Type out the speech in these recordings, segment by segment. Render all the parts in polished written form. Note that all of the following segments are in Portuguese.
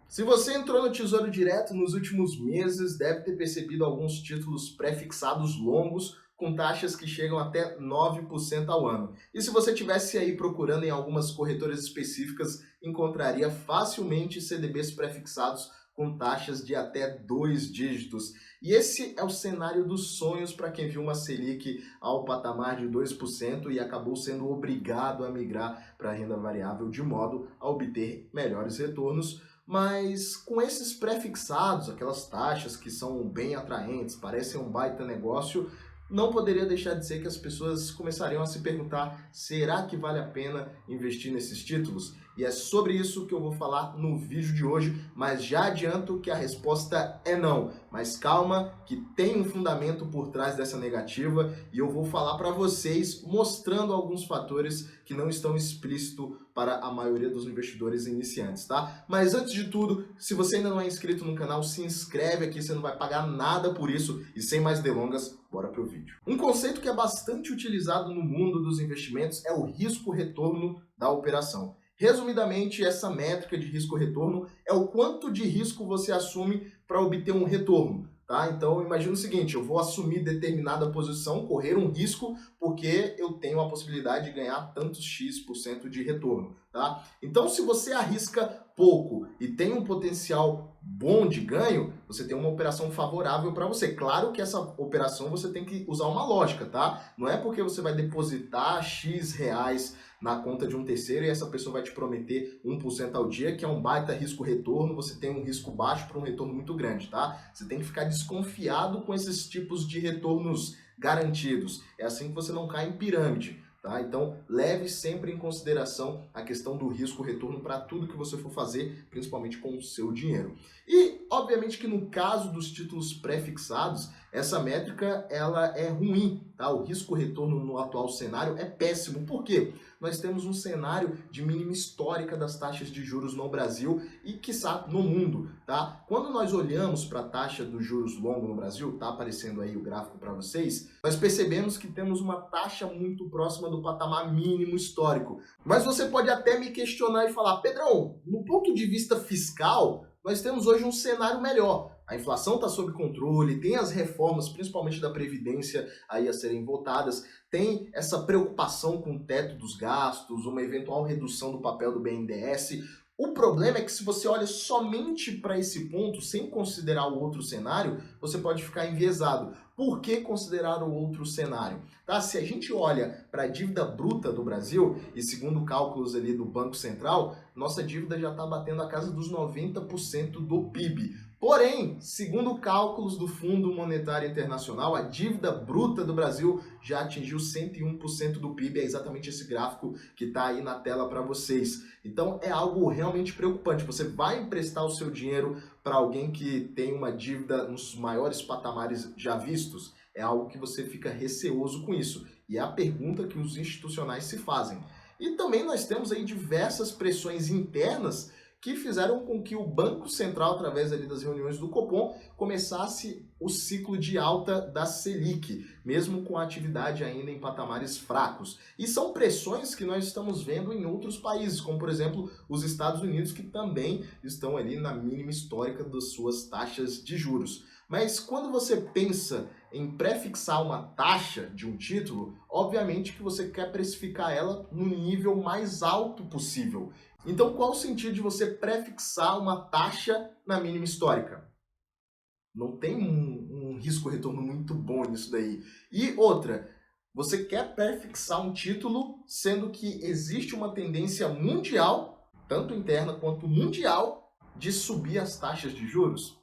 Se você entrou no Tesouro Direto nos últimos meses, deve ter percebido alguns títulos pré-fixados longos com taxas que chegam até 9% ao ano. E se você tivesse aí procurando em algumas corretoras específicas, encontraria facilmente CDBs pré-fixados com taxas de até 2 dígitos. E esse é o cenário dos sonhos para quem viu uma Selic ao patamar de 2% e acabou sendo obrigado a migrar para a renda variável de modo a obter melhores retornos. Mas com esses pré-fixados, aquelas taxas que são bem atraentes, parecem um baita negócio, não poderia deixar de ser que as pessoas começariam a se perguntar: será que vale a pena investir nesses títulos? E é sobre isso que eu vou falar no vídeo de hoje, mas já adianto que a resposta é não. Mas calma, que tem um fundamento por trás dessa negativa e eu vou falar para vocês mostrando alguns fatores que não estão explícitos para a maioria dos investidores iniciantes, tá? Mas antes de tudo, se você ainda não é inscrito no canal, se inscreve aqui, você não vai pagar nada por isso. E sem mais delongas, bora pro vídeo. Um conceito que é bastante utilizado no mundo dos investimentos é o risco-retorno da operação. Resumidamente, essa métrica de risco-retorno é o quanto de risco você assume para obter um retorno. Tá? Então, imagina o seguinte: eu vou assumir determinada posição, correr um risco, porque eu tenho a possibilidade de ganhar tantos X% de retorno. Tá? Então, se você arrisca pouco e tem um potencial bom de ganho, você tem uma operação favorável para você. Claro que essa operação você tem que usar uma lógica, tá? Não é porque você vai depositar X reais na conta de um terceiro e essa pessoa vai te prometer 1% ao dia, que é um baita risco-retorno, você tem um risco baixo para um retorno muito grande, tá? Você tem que ficar desconfiado com esses tipos de retornos garantidos. É assim que você não cai em pirâmide. Tá? Então, leve sempre em consideração a questão do risco-retorno para tudo que você for fazer, principalmente com o seu dinheiro. E, obviamente, que no caso dos títulos pré-fixados, essa métrica ela é ruim. Tá? O risco-retorno no atual cenário é péssimo. Por quê? Nós temos um cenário de mínima histórica das taxas de juros no Brasil e, quiçá, no mundo. Tá? Quando nós olhamos para a taxa dos juros longo no Brasil, está aparecendo aí o gráfico para vocês, nós percebemos que temos uma taxa muito próxima do patamar mínimo histórico. Mas você pode até me questionar e falar: Pedrão, no ponto de vista fiscal, nós temos hoje um cenário melhor. A inflação está sob controle, tem as reformas, principalmente da Previdência, aí a serem votadas, tem essa preocupação com o teto dos gastos, uma eventual redução do papel do BNDES. O problema é que se você olha somente para esse ponto, sem considerar o outro cenário, você pode ficar enviesado. Por que considerar o outro cenário? Tá? Se a gente olha para a dívida bruta do Brasil, e segundo cálculos ali do Banco Central, nossa dívida já está batendo a casa dos 90% do PIB. Porém, segundo cálculos do Fundo Monetário Internacional, a dívida bruta do Brasil já atingiu 101% do PIB. É exatamente esse gráfico que está aí na tela para vocês. Então, é algo realmente preocupante. Você vai emprestar o seu dinheiro para alguém que tem uma dívida nos maiores patamares já vistos? É algo que você fica receoso com isso. E é a pergunta que os institucionais se fazem. E também nós temos aí diversas pressões internas que fizeram com que o Banco Central, através ali das reuniões do Copom, começasse o ciclo de alta da Selic, mesmo com a atividade ainda em patamares fracos. E são pressões que nós estamos vendo em outros países, como por exemplo os Estados Unidos, que também estão ali na mínima histórica das suas taxas de juros. Mas quando você pensa em prefixar uma taxa de um título, obviamente que você quer precificar ela no nível mais alto possível. Então, qual o sentido de você prefixar uma taxa na mínima histórica? Não tem um risco-retorno muito bom nisso daí. E outra, você quer prefixar um título, sendo que existe uma tendência mundial, tanto interna quanto mundial, de subir as taxas de juros?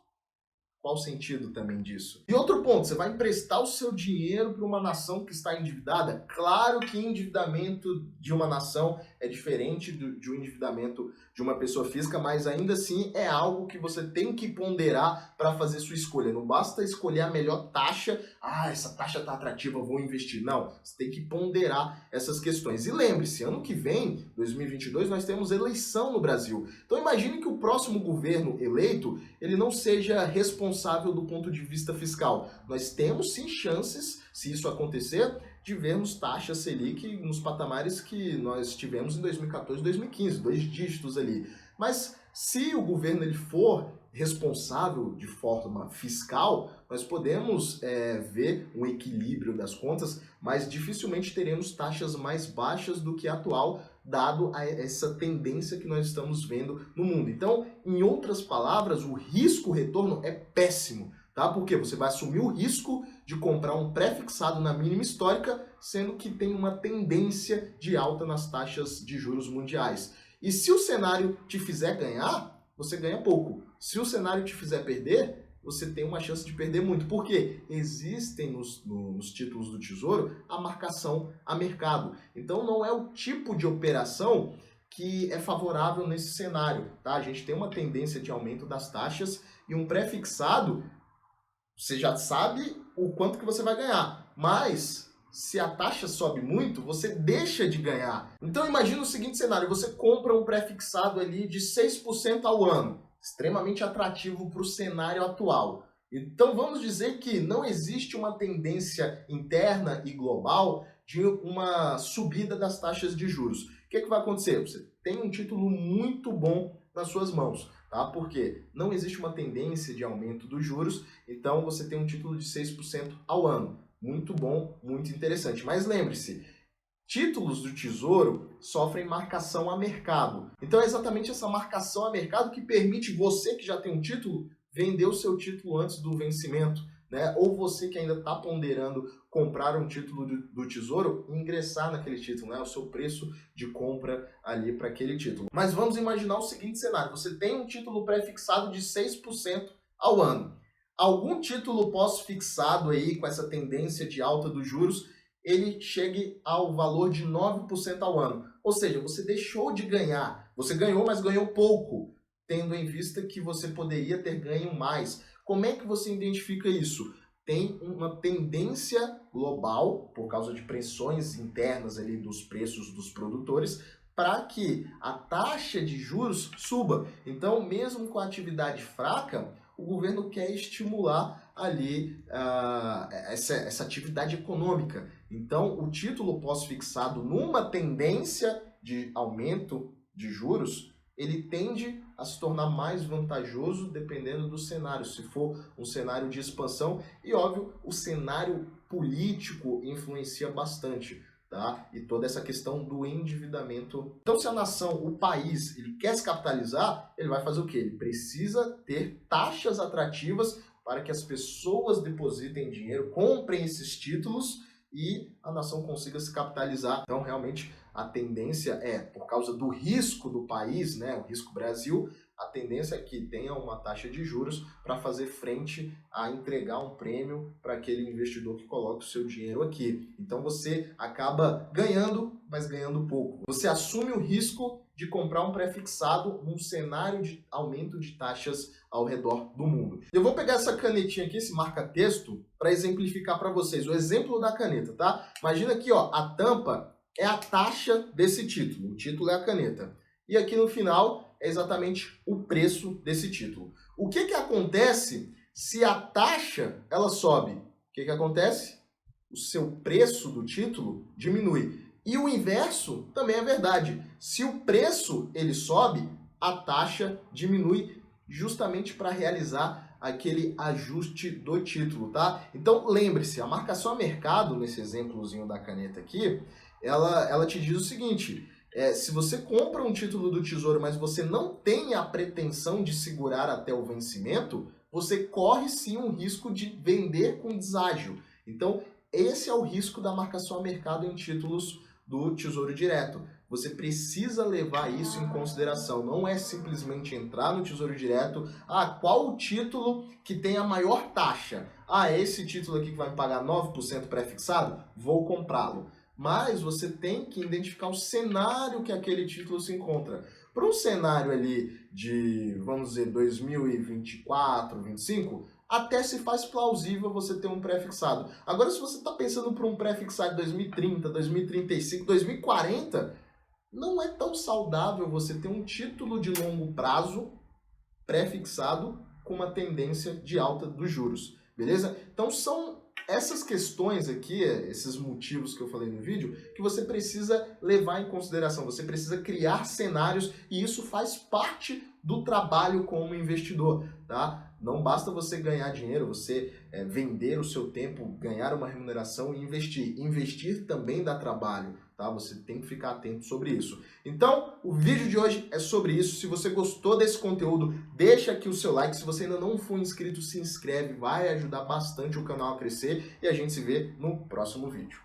Qual o sentido também disso? E outro ponto, você vai emprestar o seu dinheiro para uma nação que está endividada? Claro que endividamento de uma nação é diferente de um endividamento de uma pessoa física, mas ainda assim é algo que você tem que ponderar para fazer sua escolha. Não basta escolher a melhor taxa, essa taxa está atrativa, eu vou investir. Não, você tem que ponderar essas questões. E lembre-se, ano que vem, 2022, nós temos eleição no Brasil. Então imagine que o próximo governo eleito, ele não seja responsável do ponto de vista fiscal. Nós temos sim chances, se isso acontecer, de vermos taxa Selic nos patamares que nós tivemos em 2014 e 2015, 2 dígitos ali. Mas Se o governo ele for responsável de forma fiscal, nós podemos ver um equilíbrio das contas, mas dificilmente teremos taxas mais baixas do que a atual, dado a essa tendência que nós estamos vendo no mundo. Então, em outras palavras, o risco-retorno é péssimo, tá? Porque você vai assumir o risco de comprar um pré-fixado na mínima histórica, sendo que tem uma tendência de alta nas taxas de juros mundiais. E se o cenário te fizer ganhar, você ganha pouco. Se o cenário te fizer perder, você tem uma chance de perder muito. Porque existem nos títulos do Tesouro a marcação a mercado. Então não é o tipo de operação que é favorável nesse cenário, tá? A gente tem uma tendência de aumento das taxas e um pré-fixado, você já sabe o quanto que você vai ganhar, mas se a taxa sobe muito, você deixa de ganhar. Então imagina o seguinte cenário, você compra um pré-fixado ali de 6% ao ano, extremamente atrativo para o cenário atual. Então vamos dizer que não existe uma tendência interna e global de uma subida das taxas de juros. O que vai acontecer? Você tem um título muito bom nas suas mãos, tá? Porque não existe uma tendência de aumento dos juros, então você tem um título de 6% ao ano. Muito bom, muito interessante. Mas lembre-se, títulos do Tesouro sofrem marcação a mercado. Então é exatamente essa marcação a mercado que permite você que já tem um título vender o seu título antes do vencimento, né? Ou você que ainda está ponderando comprar um título do Tesouro e ingressar naquele título, né? O seu preço de compra ali para aquele título. Mas vamos imaginar o seguinte cenário, você tem um título pré-fixado de 6% ao ano. Algum título pós-fixado aí com essa tendência de alta dos juros, ele chegue ao valor de 9% ao ano. Ou seja, você deixou de ganhar. Você ganhou, mas ganhou pouco, tendo em vista que você poderia ter ganho mais. Como é que você identifica isso? Tem uma tendência global, por causa de pressões internas ali dos preços dos produtores, para que a taxa de juros suba. Então, mesmo com a atividade fraca, o governo quer estimular ali essa atividade econômica. Então, o título pós-fixado numa tendência de aumento de juros, ele tende a se tornar mais vantajoso dependendo do cenário. Se for um cenário de expansão, e óbvio, o cenário político influencia bastante. Tá? E toda essa questão do endividamento. Então, se a nação, o país, ele quer se capitalizar, ele vai fazer o quê? Ele precisa ter taxas atrativas para que as pessoas depositem dinheiro, comprem esses títulos e a nação consiga se capitalizar. Então, realmente, a tendência é, por causa do risco do país, né, o risco Brasil, a tendência é que tenha uma taxa de juros para fazer frente a entregar um prêmio para aquele investidor que coloca o seu dinheiro aqui. Então você acaba ganhando, mas ganhando pouco. Você assume o risco de comprar um pré-fixado num cenário de aumento de taxas ao redor do mundo. Eu vou pegar essa canetinha aqui, esse marca-texto, para exemplificar para vocês o exemplo da caneta, tá? Imagina aqui, ó, a tampa é a taxa desse título, o título é a caneta. E aqui no final é exatamente o preço desse título. O que acontece se a taxa ela sobe? O que acontece? O seu preço do título diminui. E o inverso também é verdade. Se o preço ele sobe, a taxa diminui justamente para realizar aquele ajuste do título, tá? Então lembre-se, a marcação a mercado, nesse exemplozinho da caneta aqui, ela te diz o seguinte: se você compra um título do Tesouro, mas você não tem a pretensão de segurar até o vencimento, você corre sim um risco de vender com deságio. Então, esse é o risco da marcação a mercado em títulos do Tesouro Direto. Você precisa levar isso em consideração. Não é simplesmente entrar no Tesouro Direto, qual o título que tem a maior taxa? Esse título aqui que vai me pagar 9% pré-fixado? Vou comprá-lo. Mas você tem que identificar o cenário que aquele título se encontra. Para um cenário ali de, vamos dizer, 2024, 2025, até se faz plausível você ter um pré-fixado. Agora, se você está pensando para um pré-fixado de 2030, 2035, 2040, não é tão saudável você ter um título de longo prazo pré-fixado com uma tendência de alta dos juros, beleza? Então, são essas questões aqui, esses motivos que eu falei no vídeo, que você precisa levar em consideração. Você precisa criar cenários e isso faz parte do trabalho como investidor, tá? Não basta você ganhar dinheiro, você vender o seu tempo, ganhar uma remuneração e investir. Investir também dá trabalho, tá? Você tem que ficar atento sobre isso. Então, o vídeo de hoje é sobre isso. Se você gostou desse conteúdo, deixa aqui o seu like. Se você ainda não for inscrito, se inscreve, vai ajudar bastante o canal a crescer e a gente se vê no próximo vídeo.